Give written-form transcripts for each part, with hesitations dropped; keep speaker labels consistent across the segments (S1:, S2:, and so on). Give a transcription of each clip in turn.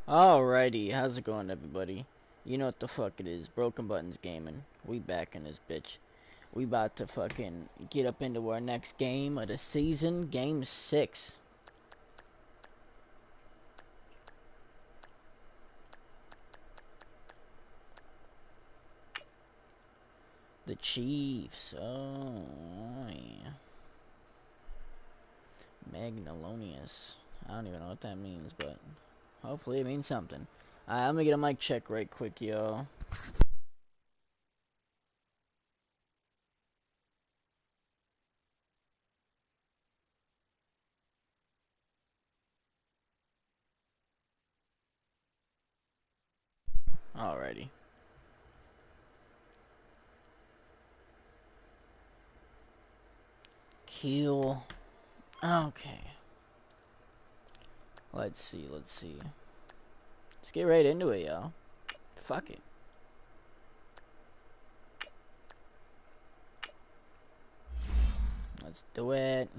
S1: Alrighty, how's it going, everybody? You know what the fuck it is, Broken Buttons Gaming. We back in this bitch. We about to fucking get up into our next game of the season, Game 6. The Chiefs, oh yeah. Magnolonius. I don't even know what that means, but hopefully it means something. Alright, let me get a mic check right quick, yo. Alrighty. Kill. Okay. Let's see. Let's get right into it, yo. Fuck it. Let's do it.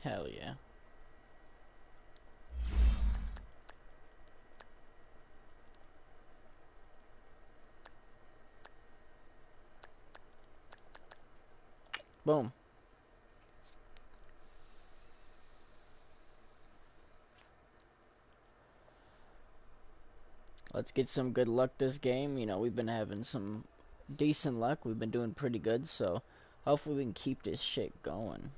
S1: Hell yeah. Boom. Let's get some good luck this game. You know, we've been having some decent luck. We've been doing pretty good, so hopefully we can keep this shit going.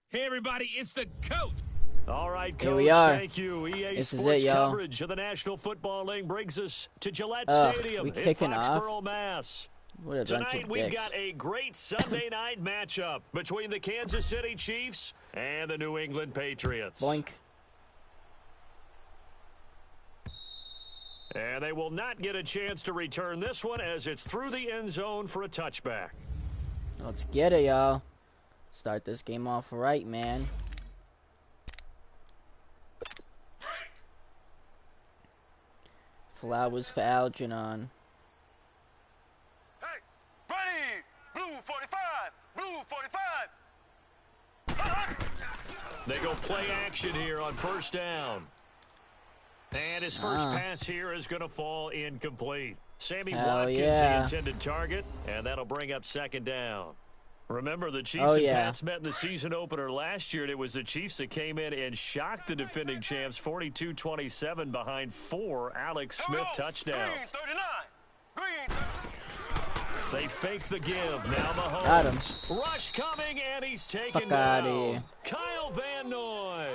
S2: Hey everybody, it's the coach. All right, Coach,
S1: Here we are.
S2: thank you. EA
S1: This is
S2: Sports
S1: it, y'all.
S2: coverage of the National Football League brings us to Gillette Stadium
S1: We
S2: in
S1: kicking off.
S2: Foxborough, Mass.
S1: What a bunch
S2: Tonight
S1: of
S2: we've
S1: dicks.
S2: got a great Sunday night matchup between the Kansas City Chiefs and the New England Patriots.
S1: Boink.
S2: And they will not get a chance to return this one as it's through the end zone for a touchback.
S1: Let's get it, y'all. Start this game off right, man. Flowers for Algernon.
S3: Hey, ready! Blue 45! Blue 45!
S2: They go play action here on first down. And his first pass here is going to fall incomplete. Sammy Watkins, the intended target, and that'll bring up second down. Remember, the Chiefs and Pats met in the season opener last year, and it was the Chiefs that came in and shocked the defending champs 42-27 behind 4 Alex Smith touchdowns. They fake the give. Now Mahomes. Rush coming, and he's taken down. Kyle Van Noy.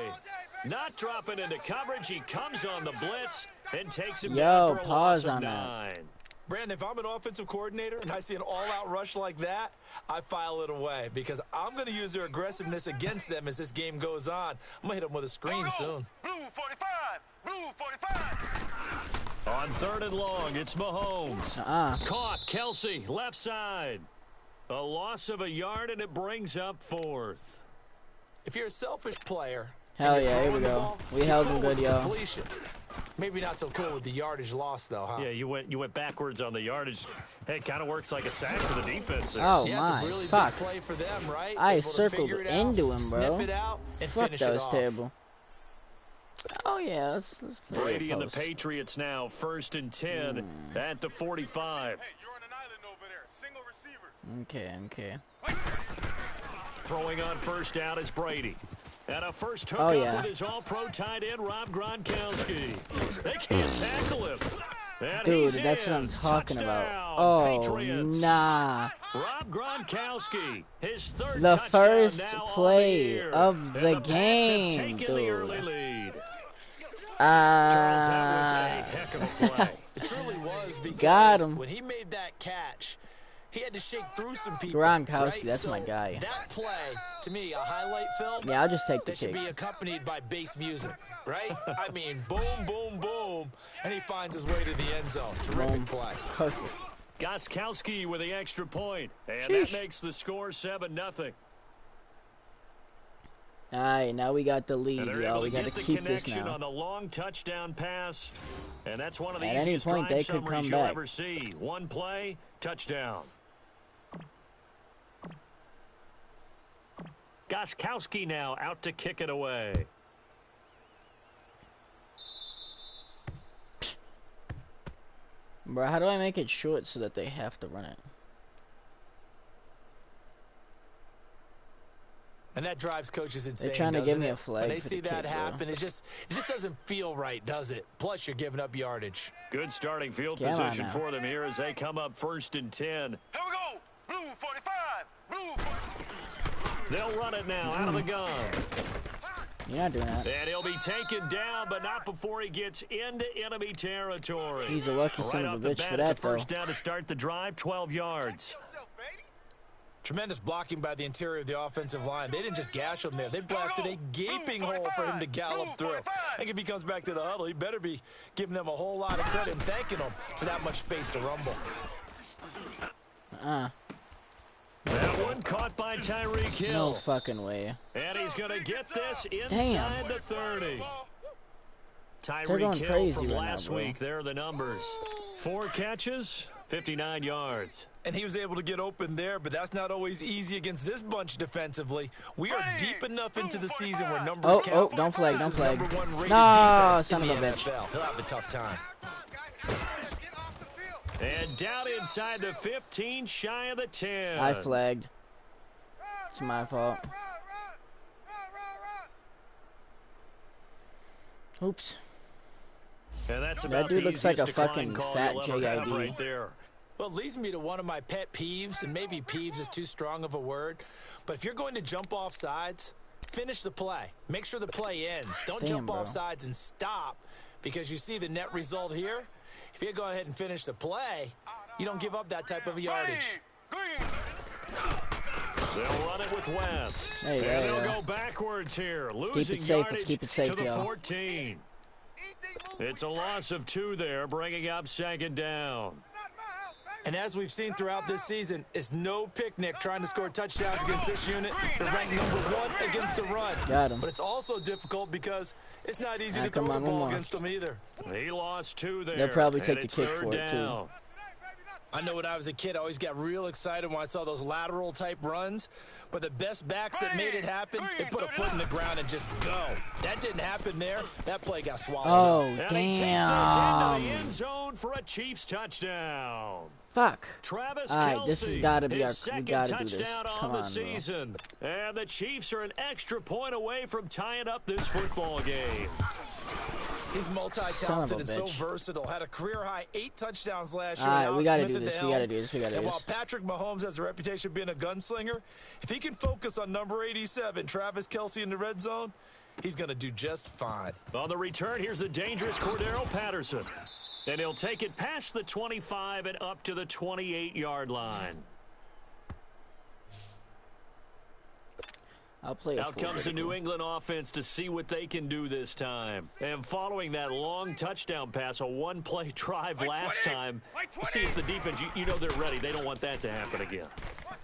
S2: Not dropping into coverage. He comes on the blitz and takes him down for a loss of 9.
S4: Brandon, if I'm an offensive coordinator and I see an all-out rush like that, I file it away because I'm going to use their aggressiveness against them as this game goes on. I'm going to hit them with a screen soon.
S3: Blue 45! Blue 45!
S2: On third and long, it's Mahomes. Caught. Kelsey, left side. A loss of a yard, and it brings up fourth.
S4: If you're a selfish player...
S1: Hell yeah, here we go. We held him good, yo.
S4: Maybe not so cool with the yardage loss, though, huh?
S2: Yeah, you went backwards on the yardage. Hey, it kind of works like a sack for the defense there.
S1: Oh,
S4: yeah,
S1: my.
S4: Really
S1: fuck.
S4: Big play for them, right?
S1: I circled into him, bro.
S4: Fuck,
S1: that was terrible. Oh, yeah, let's play
S2: Brady and the Patriots now, 1st and 10 at the 45.
S3: Hey, you're on an island over there. Single receiver.
S1: Okay.
S2: Throwing on first down is Brady. And a first hookup with his all-pro tight end, Rob Gronkowski. They can't tackle him. And
S1: dude, that's what I'm talking about. Oh,
S2: Patriots.
S1: Nah.
S2: Rob Gronkowski, his third
S1: the
S2: touchdown
S1: first
S2: now
S1: play
S2: on
S1: of the game,
S2: dude. The early lead.
S4: Charles, that was a heck of a play. It truly was because
S1: got him.
S4: When he made that catch, He had to shake through some people.
S1: Gronkowski,
S4: right?
S1: that's
S4: so
S1: my guy.
S4: That play, to me, a highlight film.
S1: Yeah, I'll just take the
S4: that should
S1: kick.
S4: be accompanied by bass music, right? I mean, boom, boom, boom, and he finds his way to the end zone. Terrific play.
S1: Perfect.
S2: Gostkowski with the extra point, and
S1: Sheesh.
S2: that makes the score 7-0.
S1: All right, now we got the lead,
S2: And they're
S1: y'all.
S2: able
S1: We
S2: to
S1: got to
S2: get the
S1: keep this
S2: connection
S1: now.
S2: on the long touchdown pass, and that's one of the
S1: At any
S2: easiest
S1: point,
S2: drive
S1: they could
S2: summaries
S1: come
S2: you'll
S1: back.
S2: ever see. One play, touchdown. Gostkowski now out to kick it away.
S1: Bro, how do I make it short so that they have to run it?
S4: And that drives coaches insane.
S1: They're trying to give me
S4: it?
S1: a flag
S4: When they
S1: for
S4: see
S1: the
S4: that
S1: kick, bro.
S4: happen, it just doesn't feel right, does it? Plus, you're giving up yardage.
S2: Good starting field
S1: Come on
S2: position
S1: now.
S2: for them here as they come up 1st and 10.
S3: Here we go. Blue 45. Blue 45.
S2: They'll run it now out of the gun.
S1: You're not doing that.
S2: And he'll be taken down, but not before he gets into enemy territory.
S1: He's a lucky
S2: Right
S1: son
S2: off
S1: of
S2: the
S1: a bitch
S2: bat,
S1: for
S2: it's a
S1: that, though.
S2: first down to start the drive, 12 yards.
S4: Tremendous blocking by the interior of the offensive line. They didn't just gash him there. They blasted a gaping hole for him to gallop through. I think if he comes back to the huddle, he better be giving them a whole lot of credit and thanking them for that much space to rumble.
S2: That one caught by Tyreek Hill.
S1: No fucking way.
S2: And he's going to get this inside
S1: Damn.
S2: the 30.
S1: They're
S2: Tyreek
S1: going
S2: Hill
S1: crazy
S2: from
S1: right now,
S2: last
S1: bro.
S2: week. There are the numbers. 4 catches, 59 yards.
S4: And he was able to get open there, but that's not always easy against this bunch defensively. We are deep enough into the season where numbers count.
S1: Don't flag,
S4: This
S1: don't
S4: is
S1: flag.
S4: number 1 rated
S1: No,
S4: defense
S1: son
S4: in
S1: of
S4: the
S1: a bitch.
S4: NFL. He'll have a tough time.
S2: And down inside the 15, shy of the 10.
S1: I flagged. It's my fault. Oops.
S2: And that's
S1: That
S2: about
S1: dude
S2: the
S1: looks like a
S2: easiest decline
S1: fucking
S2: call
S1: fat
S2: you'll ever have
S1: JID.
S2: right there.
S4: Well, it leads me to one of my pet peeves, and maybe peeves is too strong of a word, but if you're going to jump off sides, finish the play. Make sure the play ends. Don't
S1: Damn,
S4: jump
S1: bro.
S4: off sides and stop, because you see the net result here. If you go ahead and finish the play, you don't give up that type of yardage.
S2: They'll run it with West.
S1: Hey,
S2: and
S1: there you
S2: they'll
S1: go.
S2: go backwards here.
S1: keep it
S2: Losing
S1: safe, let's
S2: yardage
S1: keep it safe,
S2: to the
S1: y'all.
S2: 14. It's a loss of 2 there, bringing up 2nd down.
S4: And as we've seen throughout this season, it's no picnic trying to score touchdowns against this unit. They're ranked number 1 against the run.
S1: Got him.
S4: But it's also difficult because it's not easy to
S1: come
S4: throw
S1: on,
S4: the
S1: one
S4: ball
S1: more.
S4: against them either.
S2: He lost 2 there.
S1: They'll probably
S2: and
S1: take the
S2: it's
S1: kick
S2: 3rd
S1: for it, too.
S2: down.
S4: I know when I was a kid, I always got real excited when I saw those lateral type runs. But the best backs that made it happen, they put a foot in the ground and just go. That didn't happen there. That play got swallowed
S1: Oh,
S4: up.
S2: And he takes this into the
S1: damn.
S2: end zone for a Chiefs touchdown.
S1: Fuck.
S2: Travis
S1: All right, this has
S2: Kelce,
S1: gotta be
S2: his
S1: our- we
S2: second
S1: gotta do this.
S2: touchdown
S1: Come
S2: on the
S1: on, bro.
S2: season. And the Chiefs are an extra point away from tying up this football game.
S4: He's
S1: Son
S4: multi-talented
S1: of
S4: and
S1: a
S4: so
S1: bitch.
S4: versatile. Had a career-high 8 touchdowns last year.
S1: All right,
S4: with
S1: we
S4: Alex
S1: gotta
S4: Smith
S1: do
S4: at
S1: this.
S4: the
S1: We gotta
S4: helm.
S1: do this. We gotta do
S4: And while
S1: this.
S4: Patrick Mahomes has a reputation of being a gunslinger, if he can focus on number 87, Travis Kelce in the red zone, he's going to do just fine.
S2: On the return, here's the dangerous Cordero Patterson. And he'll take it past the 25 and up to the 28-yard line.
S1: I'll play a
S2: Out
S1: full
S2: comes the
S1: video.
S2: New England offense to see what they can do this time. And following that long touchdown pass, a one-play drive last time, see if the defense, you know they're ready. They don't want that to happen again.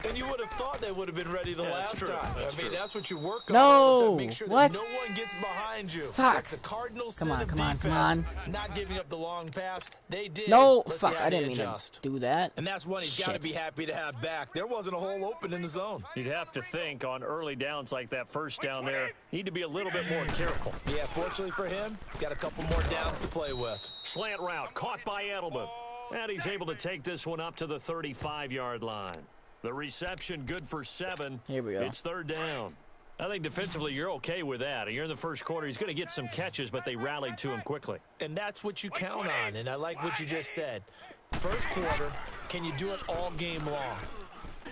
S4: And you would have thought they would have been ready the
S2: That's
S4: last
S2: true.
S4: time.
S2: That's
S4: I mean,
S2: true.
S4: that's what you work on
S1: No.
S4: all the time. Make sure
S1: What?
S4: that no one gets behind you.
S1: Fuck.
S4: That's the Cardinals'
S1: Come
S4: sin
S1: on,
S4: of
S1: come on,
S4: defense.
S1: come
S4: Not giving up the long pass. They did.
S1: No,
S4: Let's see
S1: fuck.
S4: how
S1: I
S4: they
S1: didn't mean
S4: adjust.
S1: to do that.
S4: And that's one he's got to
S1: Shit.
S4: be happy to have back. There wasn't a hole open in the zone.
S2: You'd have to think on early downs like that first down there, need to be a little bit more careful.
S4: Yeah, fortunately for him, got a couple more downs to play with.
S2: Slant route caught by Edelman. And he's able to take this one up to the 35-yard line. The reception good for 7.
S1: Here we go.
S2: It's 3rd down. I think defensively you're okay with that. You're in the first quarter. He's going to get some catches, but they rallied to him quickly.
S4: And that's what you count on, and I like what you just said. First quarter, can you do it all game long?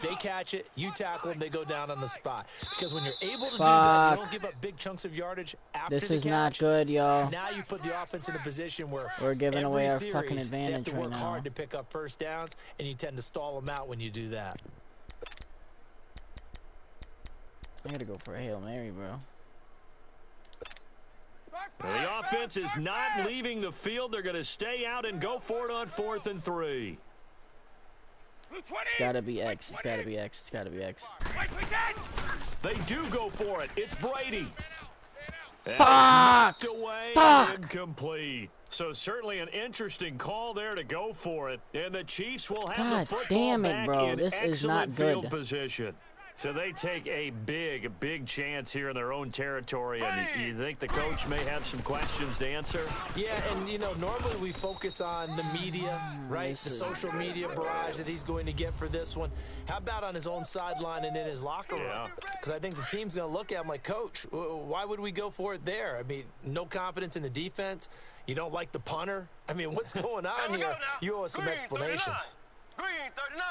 S4: They catch it, you tackle them, they go down on the spot. Because when you're able to do that, you don't give up big chunks of yardage after the catch.
S1: This is not good, y'all.
S4: Now you put the offense in a position where
S1: we're giving away our
S4: series,
S1: fucking advantage
S4: they have to work
S1: right
S4: hard
S1: now.
S4: to pick up first downs, and you tend to stall them out when you do that.
S1: I gotta go for a Hail Mary, bro.
S2: The offense is not leaving the field. They're going to stay out and go for it on 4th and 3.
S1: It's gotta be X. It's gotta be X. It's gotta be X.
S2: They do go for it. It's Brady.
S1: Fuck!
S2: Away,
S1: Fuck!
S2: Incomplete. So certainly an interesting call there to go for it. And the Chiefs will have
S1: God
S2: the football
S1: damn it,
S2: back
S1: bro.
S2: in
S1: This is not
S2: excellent
S1: good.
S2: field position. So they take a big chance here in their own territory. And you think the coach may have some questions to answer?
S4: Yeah, and, you know, normally we focus on the media, right? The social media barrage that he's going to get for this one. How about on his own sideline and in his locker room? Because I think the team's going to look at him like, Coach, why would we go for it there? I mean, no confidence in the defense. You don't like the punter. I mean, what's going on here? You owe us some explanations.
S3: Green, 39.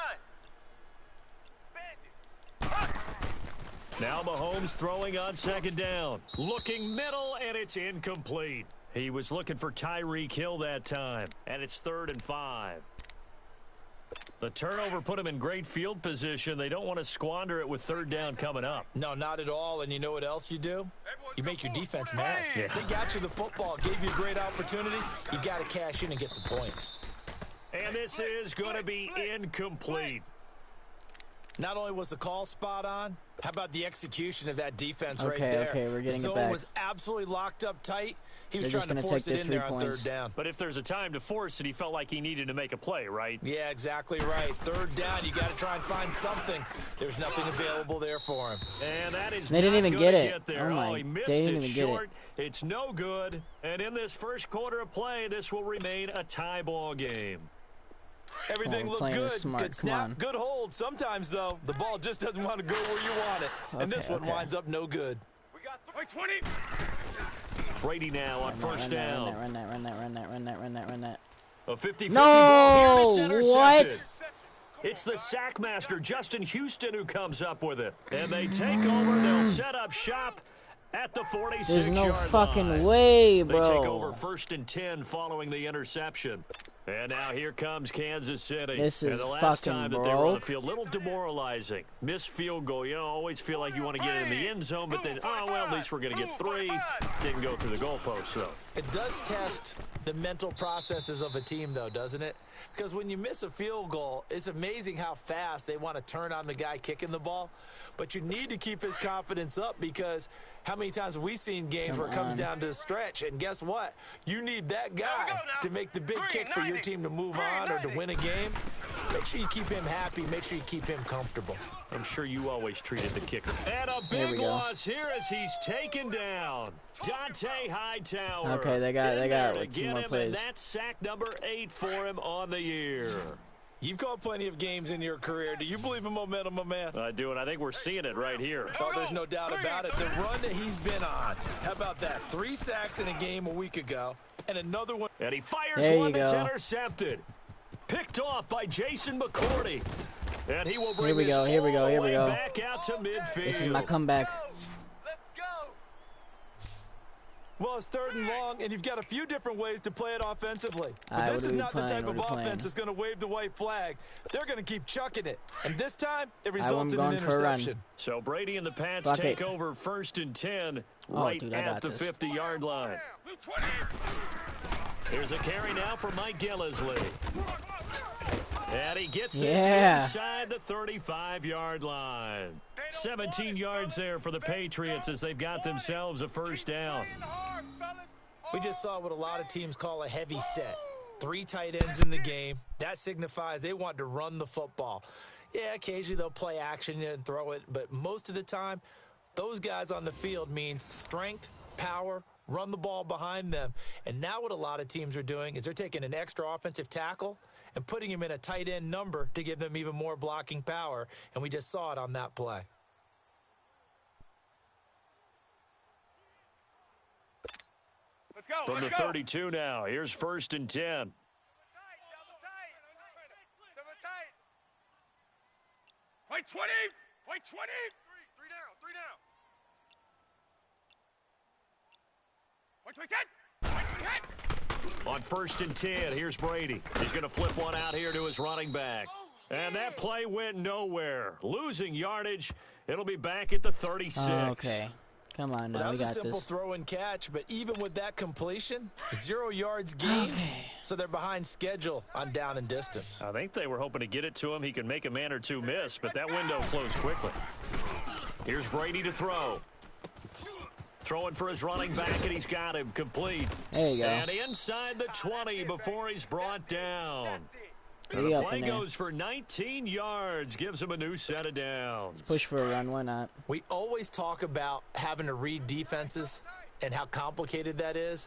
S2: Now Mahomes throwing on 2nd down. Looking middle, and it's incomplete. He was looking for Tyreek Hill that time, and it's 3rd and 5. The turnover put him in great field position. They don't want to squander it with 3rd down coming up.
S4: No, not at all. And you know what else you do? You make your defense mad.
S2: Yeah.
S4: They got you the football, gave you a great opportunity. You got to cash in and get some points.
S2: And this is going to be incomplete.
S4: Not only was the call spot on, how about the execution of that defense right there?
S1: Okay, we're getting
S4: it back. The zone was absolutely locked up tight. He was trying to force it in there on 3rd down.
S2: But if there's a time to force it, he felt like he needed to make a play, right?
S4: Yeah, exactly right. 3rd down, you got to try and find something. There's nothing available there for him.
S2: And that is
S1: they didn't even get it.
S2: There.
S1: Oh my,
S2: he missed
S1: they didn't
S2: it
S1: even
S2: short.
S1: Get it.
S2: It's no good. And in this first quarter of play, this will remain a tie ball game.
S4: Everything looked good. Good snap, good hold. Sometimes, though, the ball just doesn't want to go where you want it. And this one winds up no good.
S3: We got 20.
S2: Brady now on 1st down.
S1: Run that.
S2: A 50-50
S1: no!
S2: ball here. It's intercepted.
S1: What?
S2: It's the sack master, Justin Houston, who comes up with it. And they take over. They'll set up shop at the 46-yard line.
S1: There's no fucking way, bro.
S2: They take over 1st and 10 following the interception. And now here comes Kansas City.
S1: This is
S2: and the last
S1: fucking
S2: time that they were on the field, a little demoralizing. Missed field goal. You know, always feel like you want to get it in the end zone, but then, oh, well, at least we're going to get 3. Didn't go through the goalpost, though.
S4: It does test the mental processes of a team, though, doesn't it? Because when you miss a field goal, it's amazing how fast they want to turn on the guy kicking the ball. But you need to keep his confidence up, because how many times have we seen games where it comes down to the stretch? And guess what? You need that guy to make the big kick for your team to move on or to win a game. Make sure you keep him happy. Make sure you keep him comfortable.
S2: I'm sure you always treated the kicker. And a big loss here as he's taken down. Dante Hightower.
S1: Okay, they got like 2 more plays.
S2: And that's sack number 8 for him on the year.
S4: You've called plenty of games in your career. Do you believe in momentum, my man?
S2: I do, and I think we're seeing it right here.
S4: Oh, there's no doubt about it. The run that he's been on. How about that? 3 sacks in a game a week ago, and another one.
S2: And he fires one that's intercepted. Picked off by Jason McCourty. And he will bring this all the way back out to midfield.
S1: This is my comeback.
S4: Well, it's 3rd and long, and you've got a few different ways to play it offensively. But this is not the type of offense that's going to wave the white flag. They're going to keep chucking it. And this time, it results in an interception.
S2: So Brady and the Pats take over 1st and 10 right at the 50-yard line. Here's a carry now for Mike Gillisley. And he gets this inside the 35-yard line. 17 yards there for the Patriots as they've got themselves a 1st down.
S4: We just saw what a lot of teams call a heavy set. 3 tight ends in the game. That signifies they want to run the football. Yeah, occasionally they'll play action and throw it, but most of the time, those guys on the field means strength, power, run the ball behind them. And now what a lot of teams are doing is they're taking an extra offensive tackle and putting him in a tight end number to give them even more blocking power, and we just saw it on that play.
S2: From the 32 now, here's 1st and 10.
S3: Fight 20. Three down. Fight 20.
S2: On 1st and 10, here's Brady. He's going to flip one out here to his running back. And that play went nowhere. Losing yardage. It'll be back at the 36.
S1: Okay. Come on now,
S4: that
S1: we
S4: was
S1: got
S4: a simple
S1: this.
S4: throw and catch, but even with that completion, 0 yards gained, so they're behind schedule on down and distance.
S2: I think they were hoping to get it to him. He could make a man or two miss, but that window closed quickly. Here's Brady to throw. Throwing for his running back, and he's got him complete.
S1: There you go.
S2: And inside the 20 before he's brought down. And
S1: Be
S2: the
S1: up
S2: play
S1: in there.
S2: goes for 19 yards, gives him a new set of downs.
S1: Push for a run, why not?
S4: We always talk about having to read defenses and how complicated that is.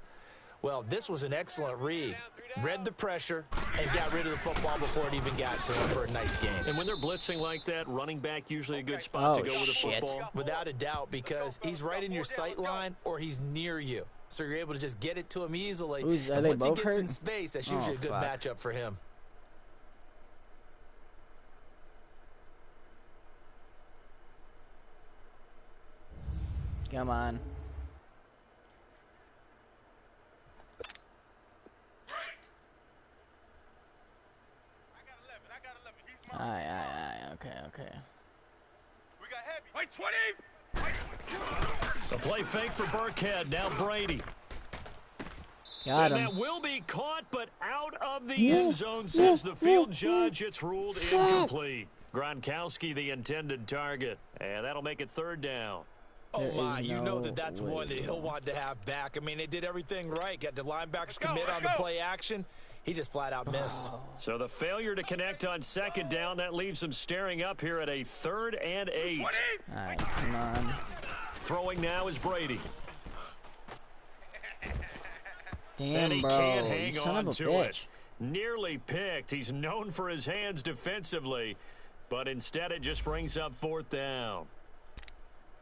S4: Well, this was an excellent read. Read the pressure and got rid of the football before it even got to him for a nice game.
S2: And when they're blitzing like that, running back usually a good spot to go with a
S1: shit.
S2: football.
S4: Without a doubt, because he's right in your sight line or he's near you. So you're able to just get it to him easily.
S1: Are
S4: And
S1: they
S4: once he
S1: both
S4: gets
S1: hurt?
S4: in space, that's usually a good
S1: fuck.
S4: matchup for him.
S1: Come on.
S3: I got 11. He's mine.
S1: Aye. Okay.
S3: We got heavy. Fight 20.
S2: A play fake for Burkhead. Now Brady.
S1: Got
S2: And
S1: him.
S2: that will be caught, but out of the end zone, says the field judge. It's ruled incomplete. Gronkowski, the intended target. And that'll make it 3rd down.
S4: Oh, my, you know
S1: no
S4: that's
S1: way,
S4: one that he'll
S1: bro.
S4: want to have back. I mean, they did everything right. Got the linebackers commit on the play action. He just flat out missed.
S2: So the failure to connect on 2nd down, that leaves him staring up here at a 3rd and 8.
S1: All right, come on.
S2: Throwing now is Brady. And
S1: Damn,
S2: he
S1: bro.
S2: can't
S1: You
S2: hang
S1: son
S2: on
S1: of a
S2: to
S1: bitch.
S2: it. Nearly picked. He's known for his hands defensively, but instead it just brings up 4th down.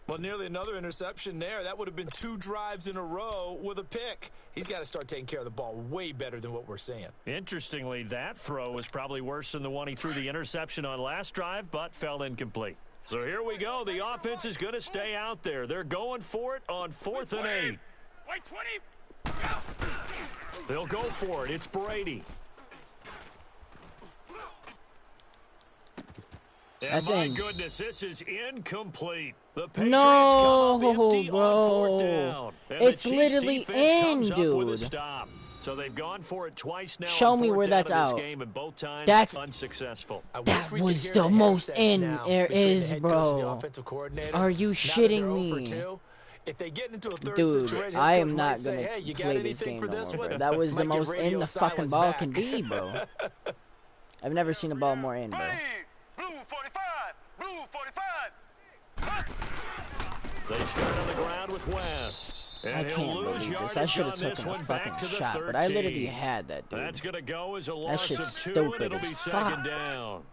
S4: Well, nearly another interception there. That would have been 2 drives in a row with a pick. He's got to start taking care of the ball way better than what we're seeing.
S2: Interestingly, that throw was probably worse than the one he threw the interception on last drive, but fell incomplete. So here we go. The offense is going to stay out there. They're going for it on 4th and 8.
S3: Fight 20.
S2: They'll go for it. It's Brady. And
S1: That's
S2: my
S1: in.
S2: goodness, this is incomplete. The Patriots
S1: No,
S2: come up empty
S1: bro.
S2: on 4th down. And
S1: It's
S2: the Chiefs
S1: literally
S2: defense
S1: in,
S2: comes up with a
S1: dude.
S2: stop. So they've gone for it twice now.
S1: Show
S2: on
S1: me
S2: 4th
S1: where
S2: down
S1: that's
S2: in this
S1: out.
S2: game, and both times
S1: That's-
S2: unsuccessful.
S4: I wish
S1: That
S4: we could
S1: was
S4: hear
S1: the most
S4: headsets
S1: in
S4: now
S1: there
S4: between the
S1: is,
S4: head coach and the
S1: bro.
S4: offensive coordinator.
S1: Are you
S4: Now that
S1: shitting
S4: they're
S1: me?
S4: 0 for 2, if they get into a 3rd
S1: Dude,
S4: situation,
S1: I
S4: head
S1: am
S4: coach
S1: not
S4: might say,
S1: gonna
S4: hey, you got
S1: play this
S4: anything
S1: game
S4: for
S1: no
S4: this
S1: more,
S4: one?
S1: bro. That was the
S4: Might get
S1: most in
S4: radio
S1: the fucking
S4: silence
S1: ball
S4: back.
S1: can be, bro. I've never seen a ball more in, bro.
S3: Blue 45. Blue 45.
S2: They start on the ground with West. And
S1: I
S2: he'll
S1: can't
S2: lose
S1: believe this.
S2: yardage
S1: I should
S2: on
S1: have
S2: this
S1: taken a
S2: one back
S1: fucking
S2: to the
S1: shot,
S2: 13.
S1: but I literally had that, dude.
S2: That's going to go as a loss
S1: shit's
S2: of 2,
S1: stupid
S2: and it'll be
S1: as
S2: 2nd
S1: fuck.
S2: down.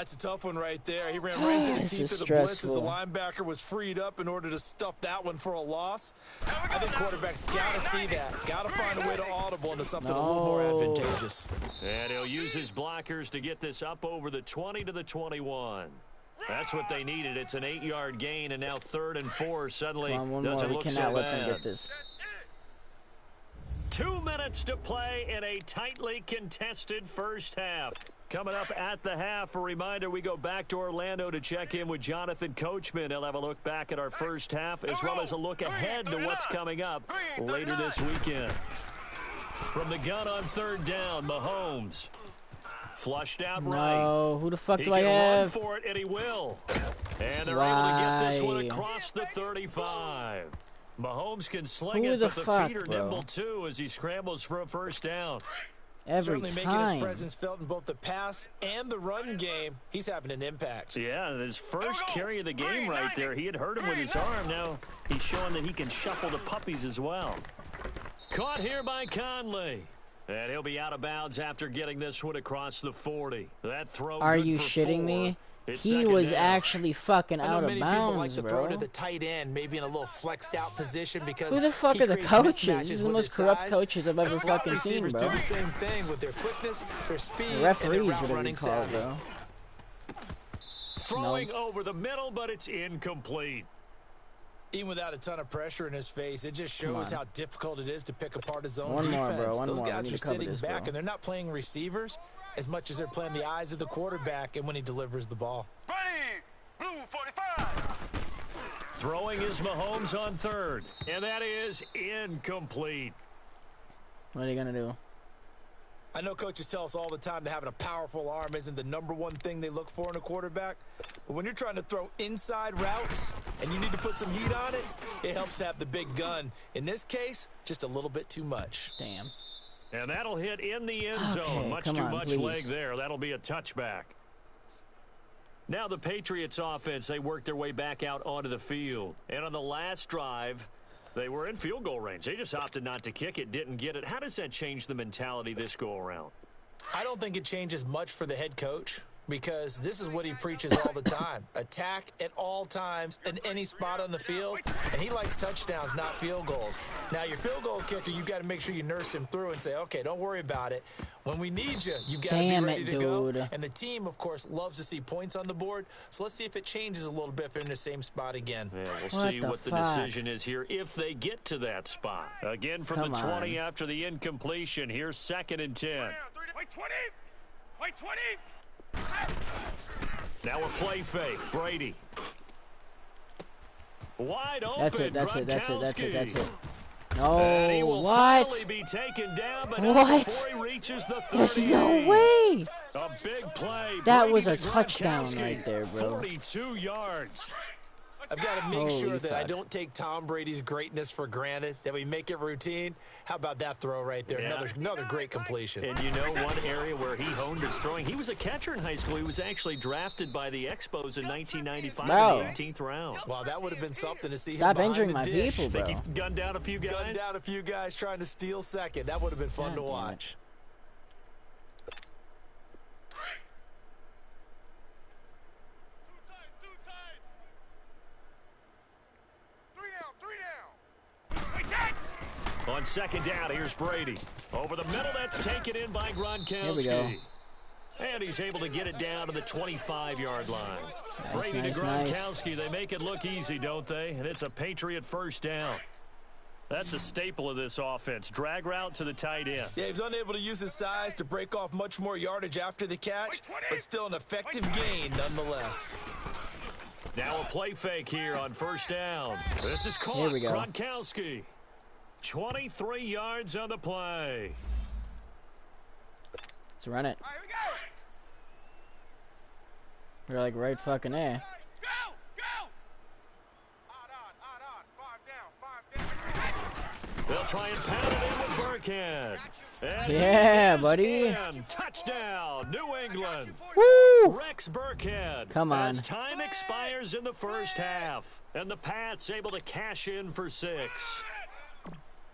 S4: It's a tough one right there. He ran right into the
S1: This
S4: teeth
S1: is
S4: of the blitz as the
S1: stressful.
S4: linebacker was freed up in order to stuff that one for a loss. I think quarterbacks got to see that. Got to find a way to audible into something a little more
S1: No.
S4: advantageous.
S2: And he'll use his blockers to get this up over the 20 to the 21. That's what they needed. It's an 8-yard gain, and now 3rd and 4 suddenly
S1: Come on, one
S2: doesn't
S1: more. We
S2: look
S1: cannot
S2: so
S1: let them
S2: bad.
S1: get this.
S2: 2 minutes to play in a tightly contested first half. Coming up at the half, a reminder, we go back to Orlando to check in with Jonathan Coachman. He'll have a look back at our first half, as well as a look ahead to what's coming up later this weekend. From the gun on 3rd down, Mahomes. Flushed out right.
S1: No, who the fuck
S2: He
S1: do I
S2: can run
S1: have?
S2: for it, and he will. And they're able to get this one
S1: Why?
S2: across the 35. Mahomes can sling
S1: Who
S2: it,
S1: the
S2: but the
S1: fuck,
S2: feet are
S1: bro?
S2: nimble too as he scrambles for a 1st down.
S1: Every
S4: Certainly making his
S1: time.
S4: presence felt in both the pass and the run game. He's having an impact.
S2: Yeah, his first carry of the game right there. He had hurt him with his arm. Now he's showing that he can shuffle the puppies as well. Caught here by Conley. And he'll be out of bounds after getting this one across the 40. That throw
S1: Are
S2: good
S1: you
S2: for
S1: shitting
S2: 4.
S1: me?
S2: It's
S1: He
S2: 2nd
S1: was
S2: down.
S1: actually fucking
S4: I know
S1: out of
S4: many people like
S1: bounds,
S4: to throw
S1: bro.
S4: to the tight end, maybe in a little flexed out position because
S1: Who the fuck
S4: he
S1: are the
S4: creates
S1: coaches?
S4: mismatches
S1: These are the
S4: with
S1: most
S4: his
S1: corrupt
S4: size.
S1: coaches I've ever
S4: The slot
S1: fucking seen,
S4: receivers
S1: bro.
S4: do the same thing with their quickness, their speed,
S1: The
S4: and their
S1: referees,
S4: route
S1: whatever you
S4: running
S1: call it,
S4: savvy.
S1: bro.
S2: Throwing over the middle, but it's incomplete.
S4: Even without a ton of pressure in his face, it just shows how difficult it is to pick apart his own
S1: defense.
S4: defense.
S1: More, bro.
S4: Those guys are sitting back, and they're not playing receivers as much as they're playing the eyes of the quarterback and when he delivers the ball.
S3: Blue 45.
S2: Throwing is Mahomes on third, and that is incomplete.
S1: What are you going to do?
S4: I know coaches tell us all the time that having a powerful arm isn't the #1 thing they look for in a quarterback. But when you're trying to throw inside routes and you need to put some heat on it, it helps have the big gun. In this case, just a little bit too much.
S1: Damn.
S2: And that'll hit in the end zone. Much too much leg there. That'll be a touchback. Now the Patriots offense, they worked their way back out onto the field. And on the last drive, they were in field goal range. They just opted not to kick it, didn't get it. How does that change the mentality this go around?
S4: I don't think it changes much for the head coach because this is what he preaches all the time. Attack at all times in any spot on the field, and he likes touchdowns, not field goals. Now, your field goal kicker, you've got to make sure you nurse him through and say, okay, don't worry about it. When we need you, you've got to be ready to go. And the team, of course, loves to see points on the board. So let's see if it changes a little bit if they're in the same spot again.
S2: Yeah, we'll see what the decision is here if they get to that spot. Again from the 20 after the incompletion. Here's 2nd and 10.
S3: Wait 20. Wait 20.
S2: Now a play fake. Brady. Wide open.
S1: That's it.
S2: No, and he will finally be taken down, but before he reaches the 30.
S1: There's no way.
S2: A big play.
S1: That was a touchdown right there, bro.
S2: 42 yards.
S4: I've got to make sure that I don't take Tom Brady's greatness for granted, that we make it routine. How about that throw right there? Yeah. Another great completion.
S2: And you know one area where he honed his throwing? He was a catcher in high school. He was actually drafted by the Expos in 1995 in the 18th round.
S4: Wow, that would have been something to see.
S1: Stop injuring my people, bro.
S2: Think he gunned down a few guys?
S4: Gunned down a few guys trying to steal second. That would have been fun to watch.
S2: On 2nd down, here's Brady. Over the middle, that's taken in by Gronkowski.
S1: Here we go.
S2: And he's able to get it down to the 25-yard line. Brady to Gronkowski. They make it look easy, don't they? And it's a Patriot first down. That's a staple of this offense. Drag route to the tight end.
S4: Yeah, he was unable to use his size to break off much more yardage after the catch, but still an effective gain nonetheless.
S2: Now a play fake here on 1st down. This is caught.
S1: Here we go.
S2: Gronkowski. 23 yards on the play.
S1: Let's run it.
S3: All right,
S1: We're like right fucking there.
S3: Go! Odd. 5 down.
S2: They'll try and pound it in with Burkhead.
S1: Yeah, buddy.
S2: Touchdown, New England.
S1: Woo!
S2: Rex Burkhead.
S1: Come on.
S2: As time expires in the first half. And the Pats able to cash in for 6.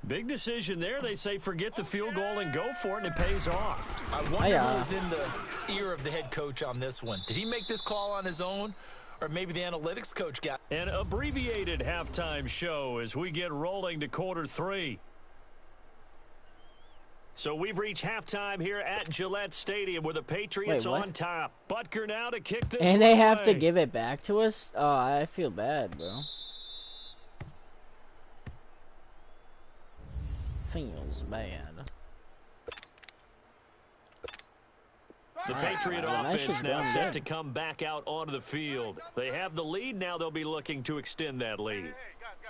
S2: Big decision there. They say forget the field goal and go for it, and it pays off.
S4: I wonder who was in the ear of the head coach on this one. Did he make this call on his own, or maybe the analytics coach got
S2: an abbreviated halftime show as we get rolling to quarter 3. So we've reached halftime here at Gillette Stadium with the Patriots on top. Butker now to kick this
S1: And they have to give it back to us? Oh, I feel bad, bro. Feels bad.
S2: The Patriot offense now set to come back out onto the field. They have the lead. Now they'll be looking to extend that lead.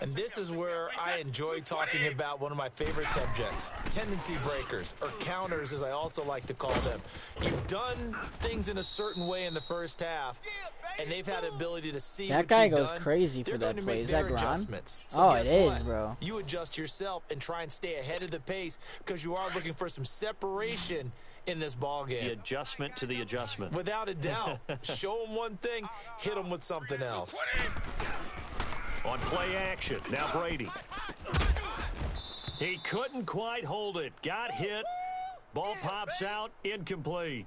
S4: And this is where I enjoy talking about one of my favorite subjects, tendency breakers, or counters as I also like to call them. You've done things in a certain way in the first half, and they've had the ability to see
S1: that guy goes crazy for that play. Is that Gron? Oh, it is, bro.
S4: You adjust yourself and try and stay ahead of the pace because you are looking for some separation in this ball game.
S2: The adjustment to the adjustment.
S4: Without a doubt. Show them one thing, hit them with something else.
S2: On play action, now Brady. He couldn't quite hold it. Got hit. Ball pops out, incomplete.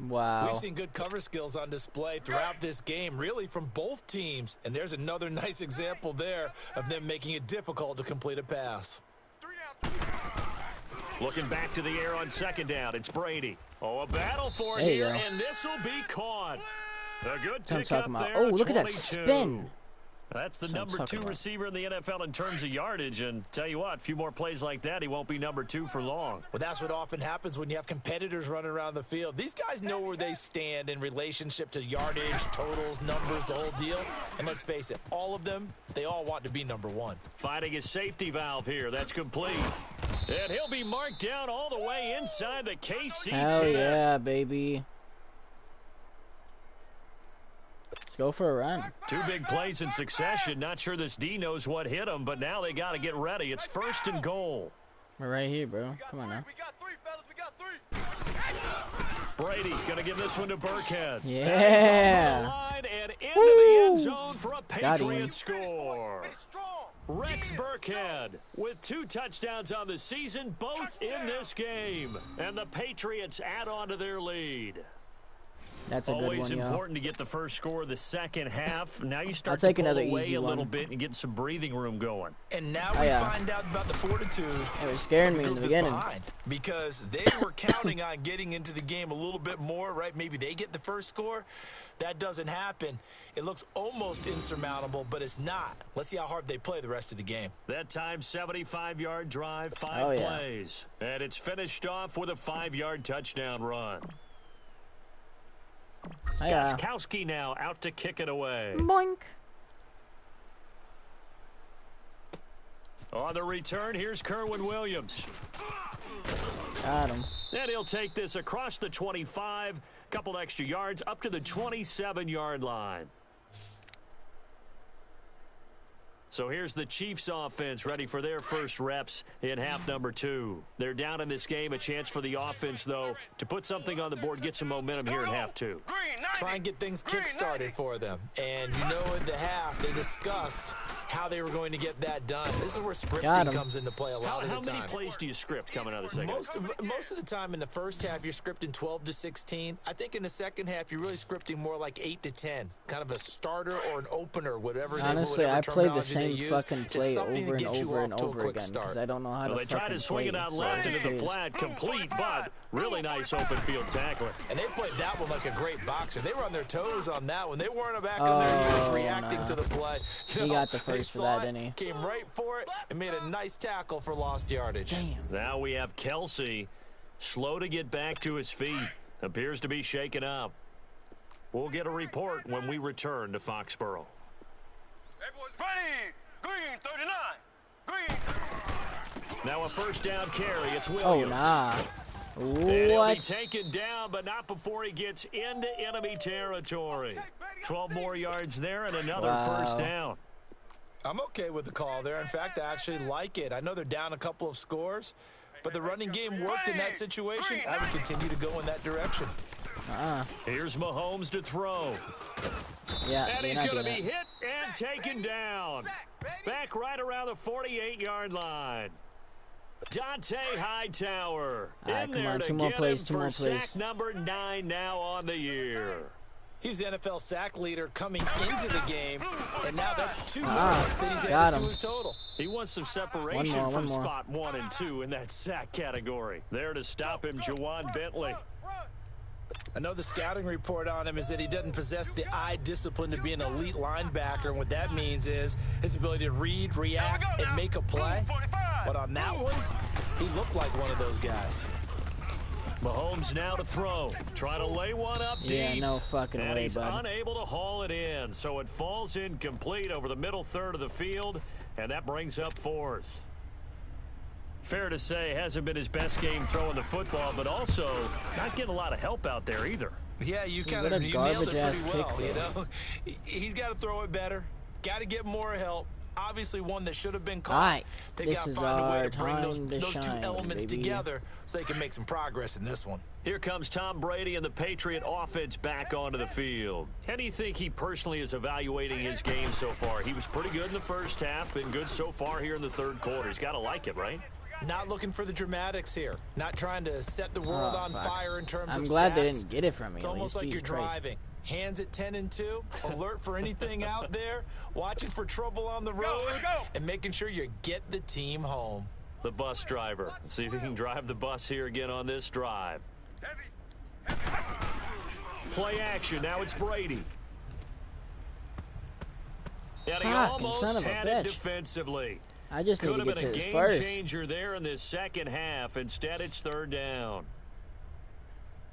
S1: Wow.
S4: We've seen good cover skills on display throughout this game, really from both teams. And there's another nice example there of them making it difficult to complete a pass.
S2: Looking back to the air on 2nd down, it's Brady. Oh, a battle for it here, and this will be caught. A good
S1: That's what I'm
S2: pick
S1: talking
S2: up
S1: about.
S2: there,
S1: Oh, look at that
S2: 22.
S1: spin.
S2: That's the number 2 receiver in the NFL in terms of yardage. And tell you what, a few more plays like that, he won't be number 2 for long.
S4: Well, that's what often happens when you have competitors running around the field. These guys know where they stand in relationship to yardage, totals, numbers, the whole deal. And let's face it, all of them, they all want to be number 1.
S2: Finding his safety valve here. That's complete. And he'll be marked down all the way inside the KC 10.
S1: Hell yeah, baby. Let's go for a run.
S2: 2 big plays in succession. Not sure this D knows what hit him, but now they got to get ready. It's 1st and goal.
S1: We're right here, bro. Come on now.
S3: We got 3, fellas. We got 3.
S2: Brady going to give this one to Burkhead.
S1: Yeah.
S2: The line and into the end zone for a Patriot score. Rex Burkhead with 2 touchdowns on the season, both in this game. And the Patriots add on to their lead.
S1: That's a good one,
S2: Always
S1: yo.
S2: important to get the first score of the second half. Now you start
S1: take
S2: to pull
S1: another
S2: away
S1: easy
S2: a little
S1: one.
S2: bit and get some breathing room going.
S4: And now we find out about the fortitude.
S1: It was scaring me in the beginning.
S4: Because they were counting on getting into the game a little bit more, right? Maybe they get the first score. That doesn't happen. It looks almost insurmountable, but it's not. Let's see how hard they play the rest of the game.
S2: That time, 75-yard drive, 5 plays. And it's finished off with a 5-yard touchdown run. Gostkowski now out to kick it away.
S1: Boink.
S2: On the return, here's Kerwin Williams.
S1: Got him.
S2: And he'll take this across the 25, couple extra yards up to the 27-yard line. So here's the Chiefs offense ready for their first reps in half number 2. They're down in this game. A chance for the offense, though, to put something on the board, get some momentum here in half 2.
S4: Try and get things kick-started for them. And you know in the half, they discussed how they were going to get that done. This is where scripting comes into play a lot of the time.
S2: How many plays do you script coming out of the second half?
S4: Most of the time in the first half, you're scripting 12 to 16. I think in the second half, you're really scripting more like 8 to 10. Kind of a starter or an opener, whatever.
S1: Honestly, I played the same fucking play over and over and over again because I don't know how to
S2: They try to swing it out left into the flat, complete, but really nice open field tackling.
S4: And they played that one like a great boxer. They were on their toes on that one. They weren't back on their heels reacting to the play.
S1: He got the first for that, didn't he?
S4: Came right for it and made a nice tackle for lost yardage.
S1: Damn.
S2: Now we have Kelsey, slow to get back to his feet. Appears to be shaken up. We'll get a report when we return to Foxborough.
S3: Ready. Green, 39. Green.
S2: Now a first down carry. It's Williams.
S1: Oh, nah.
S2: And he'll be
S1: What?
S2: taken down, but not before he gets into enemy territory. 12 more yards there and another first down.
S4: I'm okay with the call there. In fact, I actually like it. I know they're down a couple of scores, but the running game worked in that situation. I would continue to go in that direction.
S2: Here's Mahomes to throw.
S1: Yeah,
S2: And he's going to be hit and taken down. Back right around the 48-yard line. Dante Hightower in there to get him for sack number 9 now on the year.
S4: He's the NFL sack leader coming into the game, and now that's 2 more that he's added to his total.
S2: He wants some separation from spot 1 and 2 in that sack category. There to stop him, Juwan Bentley.
S4: I know the scouting report on him is that he doesn't possess the eye discipline to be an elite linebacker, and what that means is his ability to read, react, and make a play. But on that one, he looked like one of those guys.
S2: Mahomes now to throw. Trying to lay one up deep.
S1: Yeah, no fucking
S2: and
S1: way,
S2: he's
S1: bud.
S2: unable to haul it in, so it falls incomplete over the middle third of the field, and that brings up 4th. Fair to say, hasn't been his best game throwing the football, but also not getting a lot of help out there either.
S4: Yeah, you nailed it pretty well, you know. He's got to throw it better. Got to get more help. Obviously one that should have been caught.
S1: Right.
S4: They got to find a way to bring those 2 elements together so they can make some progress in this one.
S2: Here comes Tom Brady and the Patriot offense back onto the field. How do you think he personally is evaluating his game so far? He was pretty good in the first half, been good so far here in the third quarter. He's got to like it, right?
S4: Not looking for the dramatics here. Not trying to set the world on fire in terms of
S1: I'm glad
S4: stats.
S1: they didn't get it from me.
S4: It's almost like you're driving. Hands at 10 and 2, alert for anything out there, watching for trouble on the road, and making sure you get the team home.
S2: The bus driver. See if he can drive the bus here again on this drive. play action. Now it's Brady. And he
S1: Fucking
S2: almost
S1: son of a
S2: had
S1: bitch.
S2: it defensively.
S1: I just need
S2: Could
S1: to
S2: have
S1: get
S2: been
S1: to
S2: a
S1: this
S2: game
S1: first.
S2: changer there in this second half. Instead, it's third down.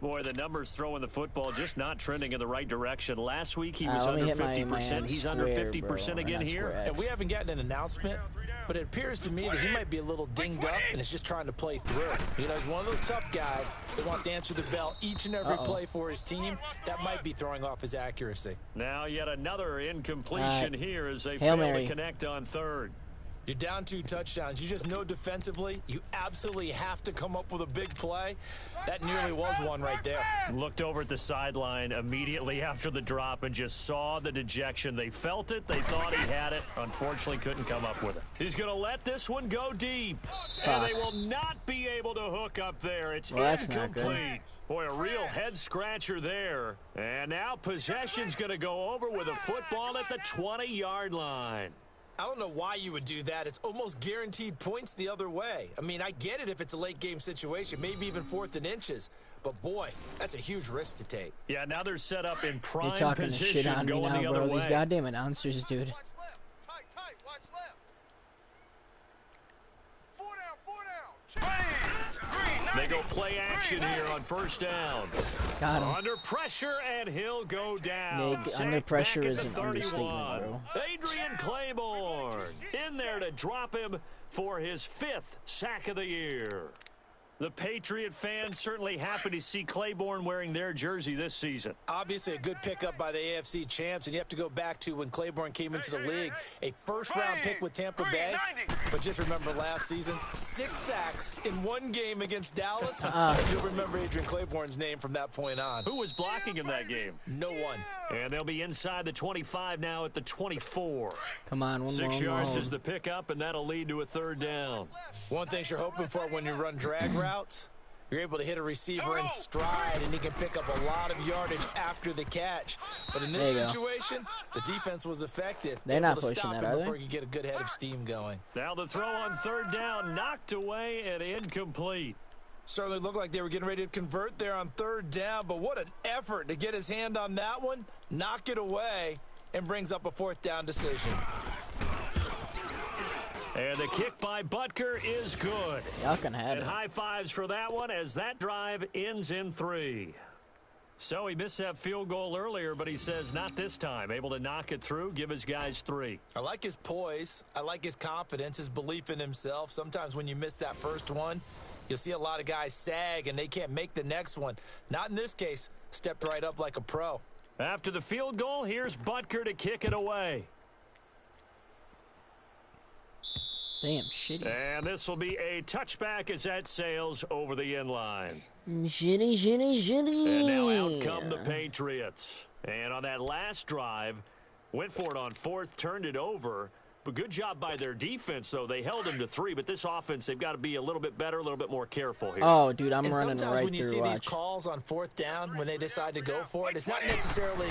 S2: Boy, the numbers throwing the football just not trending in the right direction. Last week, he was under 50%. He's under 50% again here.
S4: And we haven't gotten an announcement, but it appears to me that he might be a little dinged up and is just trying to play through. You know, he's one of those tough guys that wants to answer the bell each and every play for his team. That might be throwing off his accuracy.
S2: Now yet another incompletion here as they
S1: Hail
S2: fail
S1: Mary.
S2: to connect on third.
S4: You're down 2 touchdowns. You just know defensively you absolutely have to come up with a big play. That nearly was one right there.
S2: Looked over at the sideline immediately after the drop and just saw the dejection. They felt it. They thought he had it. Unfortunately, couldn't come up with it. He's going to let this one go deep. And they will not be able to hook up there. It's incomplete. Boy, a real head-scratcher there. And now possession's going to go over with a football at the 20-yard line.
S4: I don't know why you would do that. It's almost guaranteed points the other way. I mean, I get it if it's a late-game situation, maybe even 4th and inches. But, boy, that's a huge risk to take.
S2: Yeah, now they're set up in prime
S1: You're talking
S2: position
S1: shit on me
S2: going
S1: now,
S2: the other
S1: bro.
S2: way.
S1: These goddamn announcers, dude.
S3: Watch left. Tight. Watch left. 4 down.
S2: They go play action here on first down.
S1: Got him.
S2: Under pressure, and he'll go down.
S1: Nick, under
S2: Sacked
S1: pressure
S2: back
S1: is
S2: at
S1: an
S2: the 31.
S1: understatement, bro.
S2: Adrian Claiborne in there to drop him for his 5th sack of the year. The Patriot fans certainly happy to see Claiborne wearing their jersey this season.
S4: Obviously a good pickup by the AFC champs, and you have to go back to when Claiborne came into the league. A first-round pick with Tampa Bay. But just remember last season, 6 sacks in one game against Dallas. You'll remember Adrian Claiborne's name from that point on.
S2: Who was blocking him that game?
S4: No one.
S2: And they'll be inside the 25 now at the 24.
S1: Come on, one
S2: 6
S1: more.
S2: yards is the pickup, and that'll lead to a third down.
S4: One thing you're hoping for when you run drag routes, you're able to hit a receiver in stride, and he can pick up a lot of yardage after the catch. But in this situation, the defense was effective.
S1: They're not
S4: able to
S1: pushing
S4: stop
S1: that,
S4: him
S1: are
S4: before
S1: they?
S4: he could get a good head of steam going.
S2: Now the throw on third down, knocked away and incomplete.
S4: Certainly looked like they were getting ready to convert there on third down, but what an effort to get his hand on that one, knock it away, and brings up a 4th down decision.
S2: And the kick by Butker is good.
S1: Y'all can have
S2: And
S1: it.
S2: high fives for that one as that drive ends in 3. So he missed that field goal earlier, but he says not this time. Able to knock it through, give his guys 3.
S4: I like his poise. I like his confidence, his belief in himself. Sometimes when you miss that first one, you'll see a lot of guys sag and they can't make the next one. Not in this case. Stepped right up like a pro.
S2: After the field goal, here's Butker to kick it away.
S1: Damn, shitty.
S2: And this will be a touchback as that sails over the end line.
S1: Shitty.
S2: And now out come the Patriots. And on that last drive, went for it on 4th, turned it over. But good job by their defense, though. They held him to 3, but this offense, they've got to be a little bit better, a little bit more careful here.
S1: Oh, dude, I'm
S4: And
S1: running
S4: sometimes
S1: right
S4: when you
S1: through,
S4: see
S1: watch.
S4: these calls on 4th down, when they decide to go for it, it's not necessarily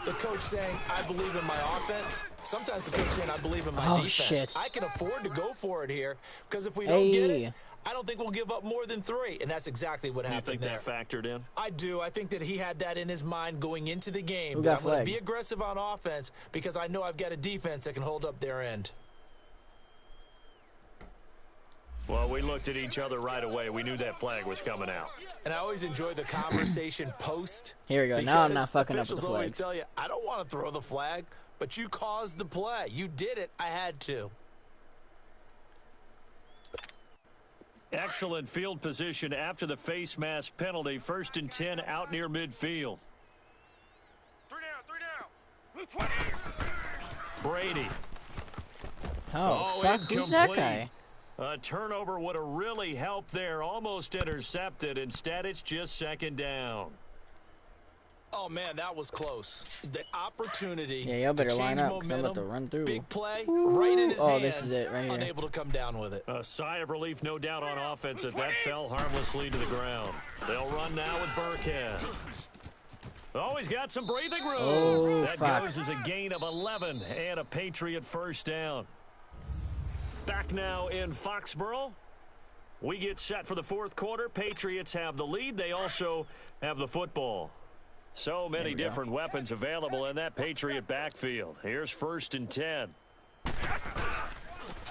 S4: the coach saying, I believe in my offense. Sometimes the coach saying, I believe in my defense.
S1: Shit.
S4: I can afford to go for it here, because if we don't get
S1: Hey.
S4: it, I don't think we'll give up more than 3. And that's exactly what
S2: You
S4: happened
S2: think
S4: there.
S2: that factored in?
S4: I do. I think that he had that in his mind going into the game.
S1: Who
S4: That
S1: got
S4: I'm going to
S1: flagged?
S4: be aggressive on offense because I know I've got a defense that can hold up their end.
S2: Well, we looked at each other right away. We knew that flag was coming out.
S4: And I always enjoy the conversation post.
S1: Here we go. Now I'm
S4: because
S1: not fucking up with
S4: officials
S1: the
S4: always
S1: flags.
S4: tell you, I don't want to throw the flag, but you caused the play. You did it. I had to.
S2: Excellent field position after the face mask penalty. 1st and 10 out near midfield.
S3: 3 down.
S2: Brady.
S1: Oh, fuck. Who's that
S2: incomplete.
S1: guy?
S2: A turnover would have really helped there. Almost intercepted. Instead, it's just 2nd down.
S4: Oh, man, that was close. The opportunity
S1: Yeah, y'all better
S4: to
S1: line
S4: change
S1: up, 'cause I'm about to
S4: momentum,
S1: run through.
S4: big play, right in his hands.
S1: This is it right here.
S4: Unable to come down with it.
S2: A sigh of relief, no doubt, on offense as that fell harmlessly to the ground. They'll run now with Burkhead. Oh, he's got some breathing room.
S1: Oh,
S2: that
S1: fuck.
S2: goes as a gain of 11 and a Patriot first down. Back now in Foxborough. We get set for the 4th quarter. Patriots have the lead. They also have the football. So many different weapons available in that Patriot backfield. Here's 1st and 10.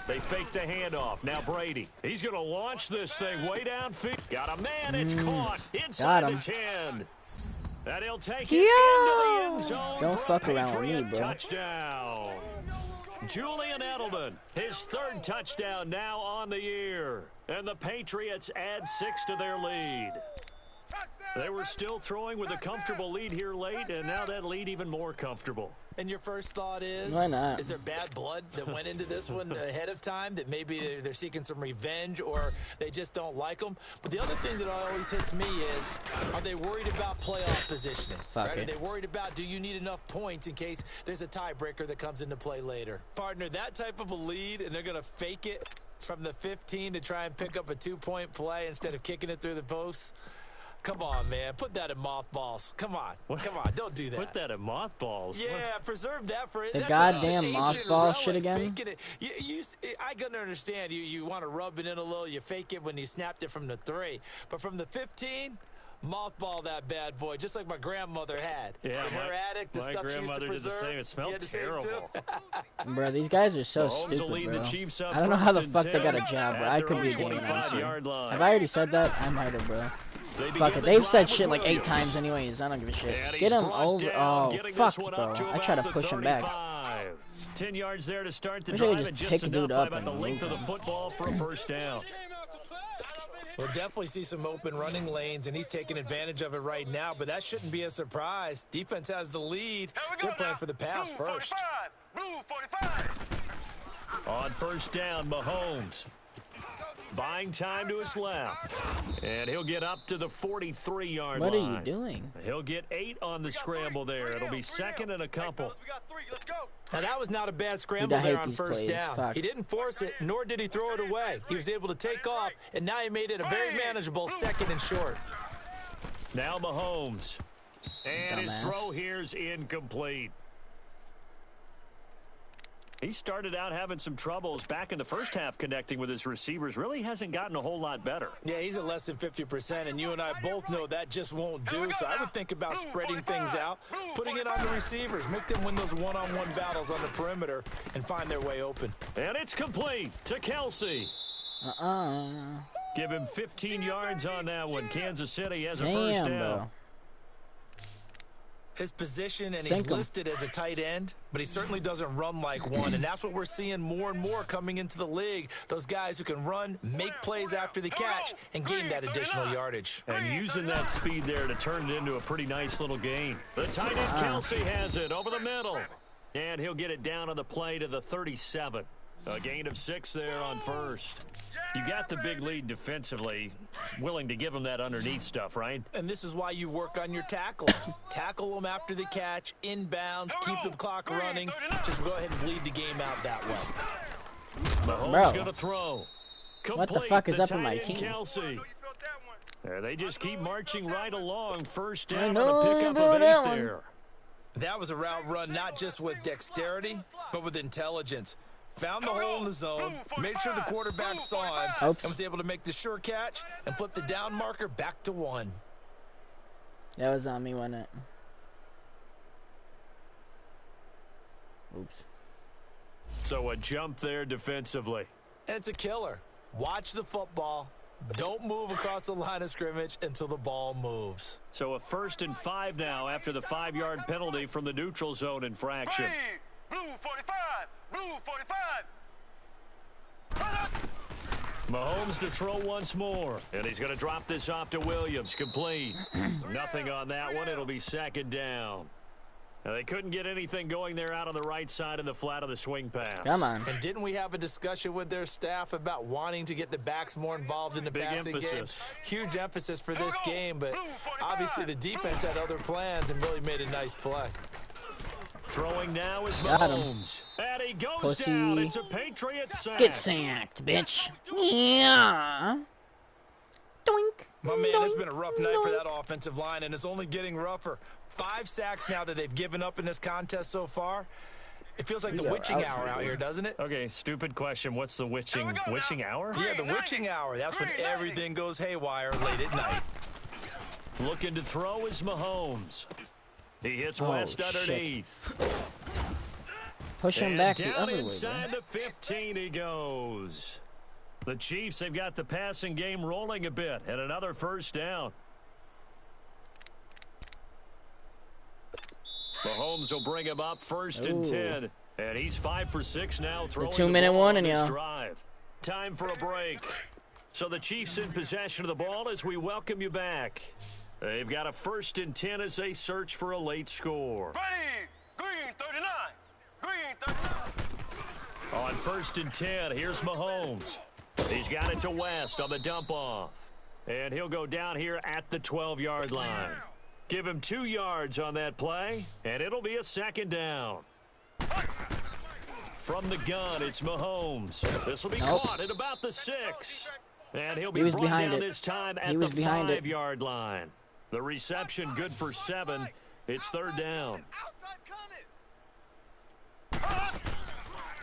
S2: They fake the handoff. Now Brady. He's going to launch this thing way downfield. Got a man. It's caught inside the 10. And he'll take it into the end zone.
S1: Don't fuck around with me, bro.
S2: Touchdown. Julian Edelman, his 3rd touchdown now on the year. And the Patriots add 6 to their lead. They were still throwing with a comfortable lead here late, and now that lead even more comfortable.
S4: And your first thought is,
S1: why not?
S4: Is there bad blood that went into this one ahead of time, that maybe they're seeking some revenge or they just don't like them? But the other thing that always hits me is, are they worried about playoff positioning? Right? Are they worried about, do you need enough points in case there's a tiebreaker that comes into play later? Partner, that type of a lead, and they're going to fake it from the 15 to try and pick up a 2-point play instead of kicking it through the posts? Come on, man. Put that in mothballs. Come on. Come on. Don't do that.
S2: Put that in mothballs?
S4: Yeah, preserve that for it.
S1: The goddamn mothball shit again?
S4: I can understand. You want to rub it in a little. You fake it when you snapped it from the 3. But from the 15, mothball that bad boy, just like my grandmother had.
S2: Yeah,
S4: in her attic, the stuff she used to preserve.
S2: Did the same. It smelled terrible.
S1: Bro, these guys are so stupid, bro. I don't know how the fuck they got a job, bro. I could be a gamer, honestly. Have I already said that? I might have, bro. Fuck it. They've said shit like 8 times anyways. I don't give a shit. Get him over. Oh, fuck, bro. I try to push him back.
S2: 10 yards there to start the drive, and just enough by about the length of the football for a 1st down.
S4: We'll definitely see some open running lanes, and he's taking advantage of it right now, but that shouldn't be a surprise. Defense has the lead. They're playing for the pass first.
S2: On 1st down, Mahomes. Buying time to his left. And he'll get up to the 43-yard line.
S1: What are you doing?
S2: He'll get 8 on the scramble there. It'll be 2nd and a couple.
S4: Now, that was not a bad scramble there on 1st down. Fuck. He didn't force it, nor did he throw it away. He was able to take off, and now he made it a very manageable 2nd and short.
S2: Now Mahomes. And his throw here's incomplete. He started out having some troubles back in the first half connecting with his receivers. Really hasn't gotten a whole lot better.
S4: Yeah, he's at less than 50%, and you and I both know that just won't do. So I would think about spreading things out, putting it on the receivers, make them win those one-on-one battles on the perimeter, and find their way open.
S2: And it's complete to Kelsey. Give him 15 yards on that one. Kansas City has a 1st down.
S1: Bro.
S4: His position, and he's listed as a tight end, but he certainly doesn't run like one, and that's what we're seeing more and more coming into the league. Those guys who can run, make plays after the catch, and gain that additional yardage.
S2: And using that speed there to turn it into a pretty nice little gain. The tight end, Kelsey, has it over the middle, and he'll get it down on the play to the 37. A gain of 6 there on 1st. You got the big lead defensively, willing to give him that underneath stuff, right?
S4: And this is why you work on your tackling. Tackle them after the catch, inbounds, keep the clock running. Just go ahead and bleed the game out that way.
S2: Mahomes going to throw. Complete.
S1: What the fuck is up with my team?
S2: Kelsey. They just keep marching right along. 1st down on a pickup of 8 there.
S4: That was a route run not just with dexterity, but with intelligence. Found the hole in the zone, made sure the quarterback saw him, and was able to make the sure catch and flip the down marker back to 1.
S1: That was on me, wasn't it? Oops.
S2: So a jump there defensively.
S4: And it's a killer. Watch the football. Don't move across the line of scrimmage until the ball moves.
S2: So a 1st and 5 now after the 5-yard penalty from the neutral zone infraction.
S3: Blue 45! Blue 45!
S2: Mahomes to throw once more. And he's going to drop this off to Williams. Complete. Nothing on that one. It'll be 2nd down. Now, they couldn't get anything going there out on the right side of the flat of the swing pass.
S1: Come on.
S4: And didn't we have a discussion with their staff about wanting to get the backs more involved in the passing game? Huge emphasis for this game, but obviously the defense had other plans and really made a nice play.
S2: Throwing now is Mahomes. And he goes down. It's a Patriot sack.
S1: Get sacked, bitch. Yeah. Doink.
S4: My man, it's been a rough night for that offensive line, and it's only getting rougher. 5 sacks now that they've given up in this contest so far. It feels like the witching hour out here, doesn't it?
S2: Okay, stupid question. What's the witching hour?
S4: Yeah, the witching hour. That's when everything goes haywire late at night.
S2: Looking to throw is Mahomes. He hits West underneath.
S1: Push him back the other way.
S2: Inside the 15 he goes. The Chiefs have got the passing game rolling a bit, and another first down. Mahomes will bring him up first and 10. And he's 5 for 6 now, throwing the
S1: 2-minute
S2: ball
S1: warning,
S2: on this
S1: y'all.
S2: drive. Time for a break. So the Chiefs in possession of the ball as we welcome you back. They've got a first and 10 as they search for a late score.
S3: Ready, green 39, green 39.
S2: On first and 10, here's Mahomes. He's got it to West on the dump off. And he'll go down here at the 12-yard line. Give him 2 yards on that play, and it'll be a second down. From the gun, it's Mahomes. This will be caught at about the 6. And he'll be brought down this time at the 5-yard line. The reception good for 7. It's third down.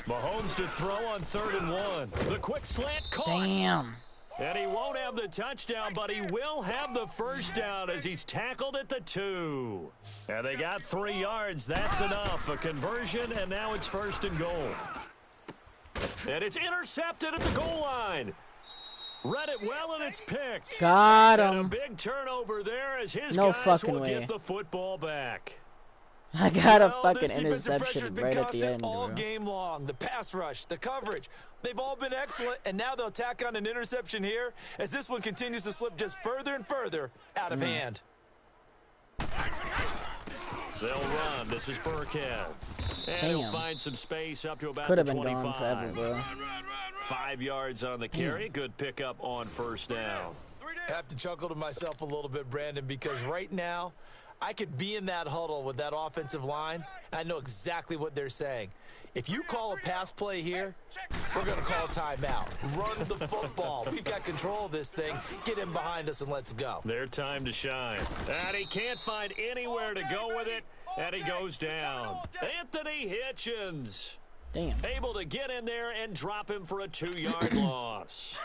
S2: Mahomes to throw on 3rd and 1. The quick slant caught.
S1: Damn.
S2: And he won't have the touchdown, but he will have the first down as he's tackled at the 2. And they got 3 yards. That's enough. A conversion, and now it's first and goal. And it's intercepted at the goal line. Read it well, and it's picked.
S1: Got him.
S2: And a big turnover there as his
S1: No
S2: guys
S1: fucking
S2: will
S1: way.
S2: get the football back.
S1: I got a
S4: Well,
S1: fucking
S4: this defensive pressure's
S1: interception
S4: been
S1: right at the
S4: constant
S1: end,
S4: all
S1: bro.
S4: game long. The pass rush, the coverage, they've all been excellent, and now they'll tack on an interception here as this one continues to slip just further and further out of hand.
S2: They'll run. This is Burkhead. And he'll
S1: Damn.
S2: find some space up to about
S1: Could
S2: the
S1: have been
S2: 25.
S1: gone forever, bro.
S2: 5 yards on the carry. Good pickup on first down.
S4: I have to chuckle to myself a little bit, Brandon, because right now I could be in that huddle with that offensive line, and I know exactly what they're saying. If you call a pass play here, we're going to call a timeout. Run the football. We've got control of this thing. Get him behind us and let's go.
S2: Their time to shine. And he can't find anywhere to go with it, and he goes down. Anthony Hitchens.
S1: Damn.
S2: Able to get in there and drop him for a 2-yard loss.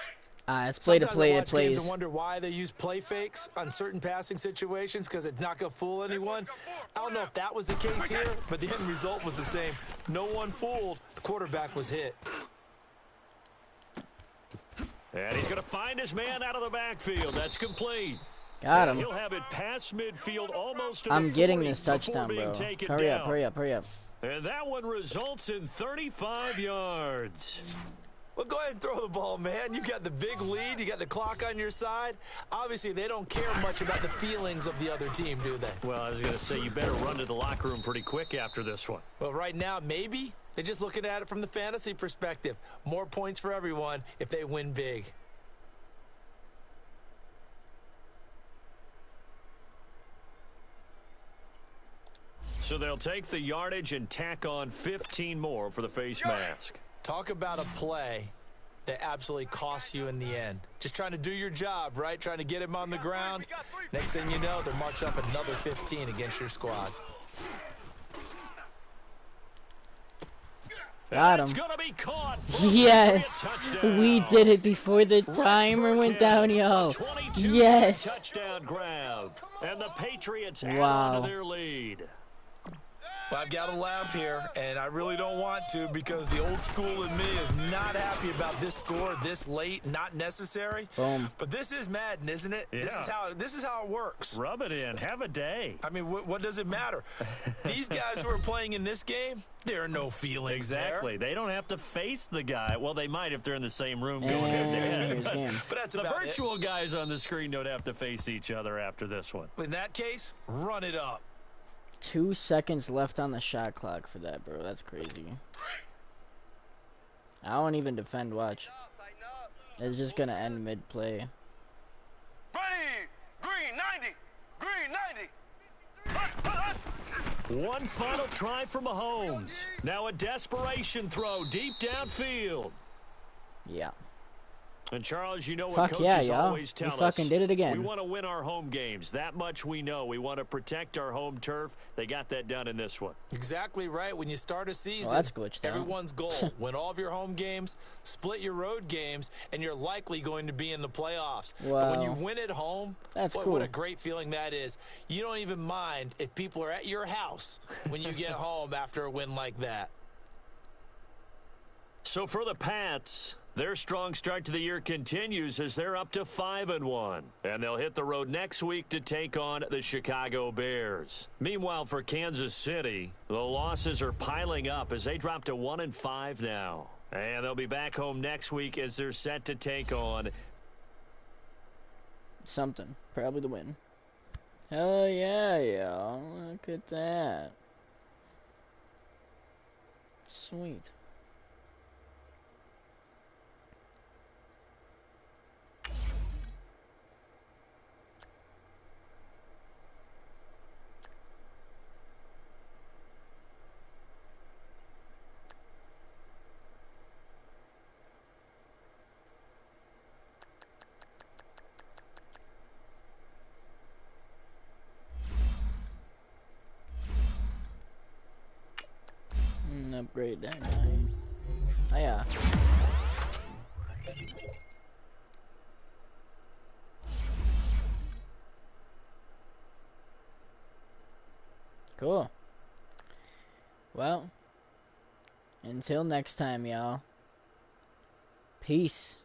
S1: It's play to play.
S4: Sometimes I watch games
S1: It
S4: and
S1: plays.
S4: wonder why they use play fakes on certain passing situations because it's not going to fool anyone. I don't know if that was the case here, but the end result was the same. No one fooled. The quarterback was hit.
S2: And he's going to find his man out of the backfield. That's complete.
S1: Got him.
S2: He'll have it past midfield almost to
S1: I'm
S2: the
S1: getting
S2: 40
S1: this
S2: before
S1: touchdown,
S2: being
S1: bro.
S2: taken
S1: Hurry up,
S2: down.
S1: hurry up, hurry up.
S2: And that one results in 35 yards.
S4: Well, go ahead and throw the ball, man. You got the big lead. You got the clock on your side. Obviously, they don't care much about the feelings of the other team, do they?
S2: Well, I was going to say, you better run to the locker room pretty quick after this one.
S4: Well, right now, maybe. They're just looking at it from the fantasy perspective. More points for everyone if they win big.
S2: So they'll take the yardage and tack on 15 more for the face mask.
S4: Talk about a play that absolutely costs you in the end. Just trying to do your job, right? Trying to get him on the ground. Next thing you know, they're marching up another 15 against your squad.
S1: Got him.
S2: It's gonna be caught.
S1: Yes.
S2: Touchdown.
S1: We did it before the timer went down, yo. Yes.
S2: Touchdown grab. And the Patriots add
S1: Wow.
S2: on to their lead.
S4: Well, I've got a laugh here, and I really don't want to because the old school in me is not happy about this score this late, not necessary.
S1: Boom.
S4: But this is Madden, isn't it?
S2: Yeah.
S4: This is how it works.
S2: Rub it in. Have a day.
S4: I mean, what does it matter? These guys who are playing in this game, there are no feelings
S2: Exactly.
S4: there.
S2: They don't have to face the guy. Well, they might if they're in the same room going
S1: And
S2: head-to-head.
S1: here's game.
S4: But that's
S2: The
S4: about it.
S2: virtual guys on the screen don't have to face each other after this one.
S4: In that case, run it up.
S1: 2 seconds left on the shot clock for that, bro. That's crazy. I don't even defend, watch. It's just gonna end mid-play.
S3: Ready, green 90, green 90.
S2: One final try for Mahomes. Now a desperation throw deep downfield.
S1: Yeah.
S2: And Charles, you know what
S1: Fuck yeah,
S2: coaches
S1: y'all.
S2: always tell us.
S1: We fucking did it again.
S2: We want to win our home games. That much we know. We want to protect our home turf. They got that done in this one.
S4: Exactly right. When you start a season,
S1: that's glitched out.
S4: Everyone's goal, win all of your home games, split your road games, and you're likely going to be in the playoffs.
S1: Wow.
S4: But when you win at home,
S1: that's
S4: cool.
S1: What
S4: a great feeling that is. You don't even mind if people are at your house when you get home after a win like that.
S2: So for the Pats, their strong start to the year continues as they're up to 5-1. And they'll hit the road next week to take on the Chicago Bears. Meanwhile, for Kansas City, the losses are piling up as they drop to 1-5 now. And they'll be back home next week as they're set to take on
S1: something. Probably the win. Hell yeah, y'all. Look at that. Sweet. Upgrade that guy. Oh yeah. Cool. Well, until next time, y'all. Peace.